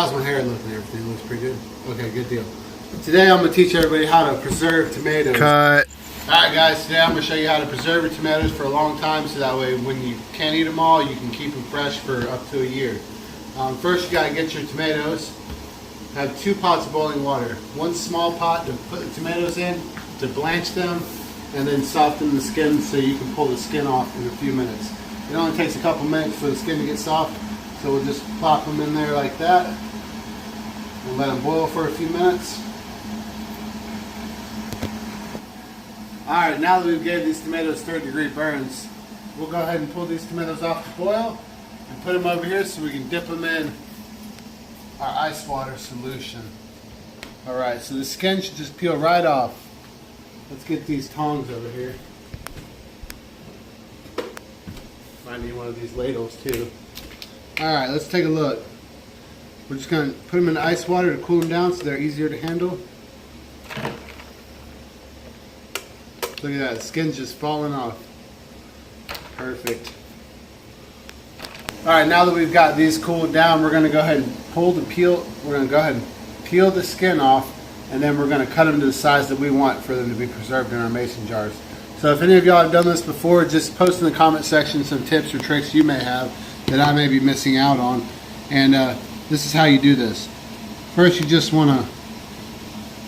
How's my hair looking? Everything looks pretty good? Okay, good deal. Today I'm going to teach everybody how to preserve tomatoes. Cut. Alright guys, today I'm going to show you how to preserve your tomatoes for a long time so that way when you can't eat them all, you can keep them fresh for up to a year. First you got to get your tomatoes. Have 2 pots of boiling water. 1 small pot to put the tomatoes in, to blanch them, and then soften the skin so you can pull the skin off in a few minutes. It only takes a couple minutes for the skin to get soft, so we'll just plop them in there like that and let them boil for a few minutes. Alright, now that we've gave these tomatoes 3rd-degree burns, we'll go ahead and pull these tomatoes off the boil and put them over here so we can dip them in our ice water solution. Alright, so the skin should just peel right off. Let's get these tongs over here. Might need one of these ladles too. Alright, let's take a look. We're just going to put them in the ice water to cool them down so they're easier to handle. Look at that, the skin's just falling off. Perfect. Alright, now that we've got these cooled down, we're going to go ahead and we're going to go ahead and peel the skin off, and then we're going to cut them to the size that we want for them to be preserved in our mason jars. So if any of y'all have done this before, just post in the comment section some tips or tricks you may have that I may be missing out on. And this is how you do this. First you just want to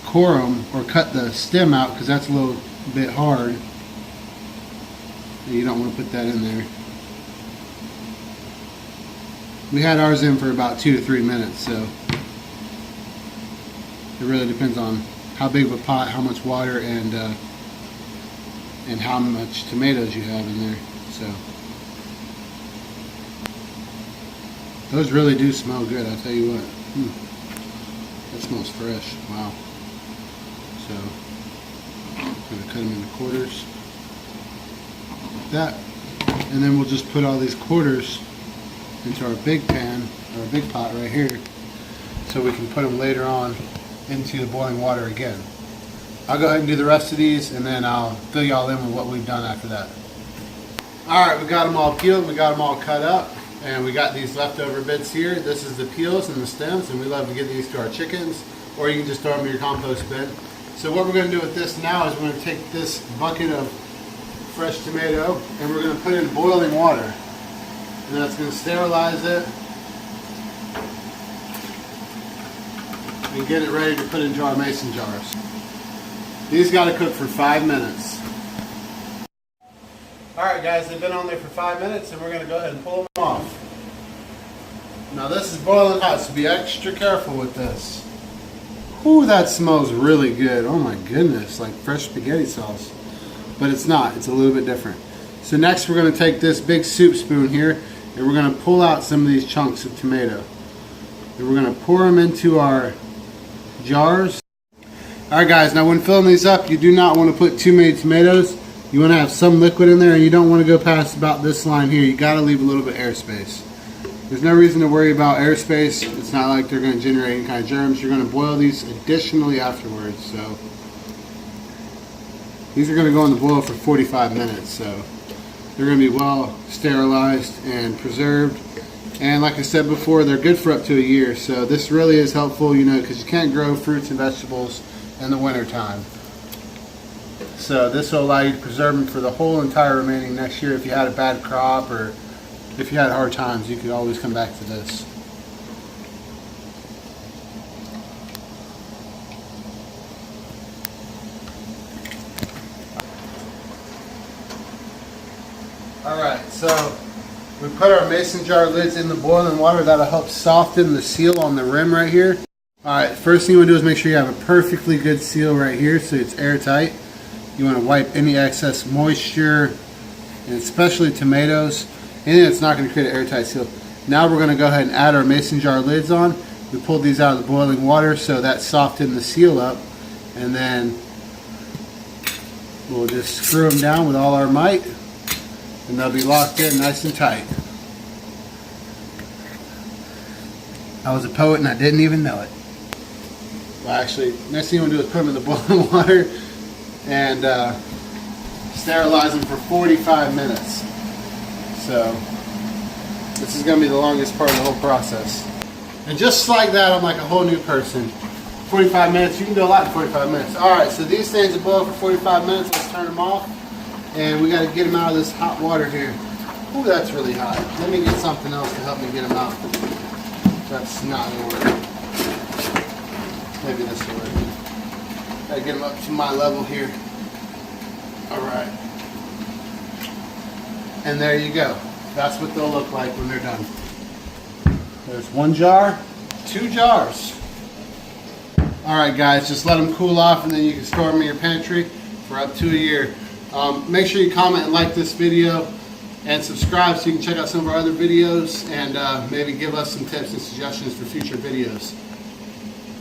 core them or cut the stem out because that's a little bit hard. You don't want to put that in there. We had ours in for about 2 to 3 minutes, so it really depends on how big of a pot, how much water, and how much tomatoes you have in there. So those really do smell good, I'll tell you what. That smells fresh. Wow. So I'm going to cut them into quarters like that, and then we'll just put all these quarters into our big pan, or big pot right here, so we can put them later on into the boiling water again. I'll go ahead and do the rest of these, and then I'll fill y'all in with what we've done after that. Alright, we got them all peeled, we got them all cut up, and we got these leftover bits here. This is the peels and the stems, and we love to give these to our chickens, or you can just throw them in your compost bin. So what we're going to do with this now is we're going to take this bucket of fresh tomato, and we're going to put it in boiling water. And that's going to sterilize it and get it ready to put into our mason jars. These got to cook for 5 minutes. Alright guys, they've been on there for 5 minutes, and we're going to go ahead and pull them off. Now this is boiling hot, so be extra careful with this. Ooh, that smells really good. Oh my goodness, like fresh spaghetti sauce. But it's not, it's a little bit different. So next we're going to take this big soup spoon here, and we're going to pull out some of these chunks of tomato. And we're going to pour them into our jars. Alright guys, now when filling these up, you do not want to put too many tomatoes. You want to have some liquid in there, and you don't want to go past about this line here. You got to leave a little bit airspace. There's no reason to worry about airspace. It's not like they're going to generate any kind of germs. You're going to boil these additionally afterwards. So these are going to go in the boil for 45 minutes. So they're going to be well sterilized and preserved. And like I said before, they're good for up to a year. So this really is helpful, you know, because you can't grow fruits and vegetables in the winter time. So this will allow you to preserve them for the whole entire remaining next year. If you had a bad crop or if you had hard times, you could always come back to this. Alright, so we put our mason jar lids in the boiling water. That'll help soften the seal on the rim right here. Alright, first thing you want to do is make sure you have a perfectly good seal right here so it's airtight. You want to wipe any excess moisture, and especially tomatoes. Anything that's not going to create an airtight seal. Now we're going to go ahead and add our mason jar lids on. We pulled these out of the boiling water, so that softened the seal up. And then we'll just screw them down with all our might, and they'll be locked in nice and tight. I was a poet and I didn't even know it. Well, actually, next thing you want to do is put them in the boiling water and sterilize them for 45 minutes. So this is going to be the longest part of the whole process. And just like that, I'm like a whole new person. 45 minutes, you can do a lot in 45 minutes. All right, so these things are boiled for 45 minutes. Let's turn them off. And we got to get them out of this hot water here. Ooh, that's really hot. Let me get something else to help me get them out. That's not going to work. Maybe this will work. Got to get them up to my level here. All right. And there you go. That's what they'll look like when they're done. There's one jar, 2 jars. All right, guys, just let them cool off, and then you can store them in your pantry for up to a year. Make sure you comment and like this video, and subscribe so you can check out some of our other videos, and maybe give us some tips and suggestions for future videos.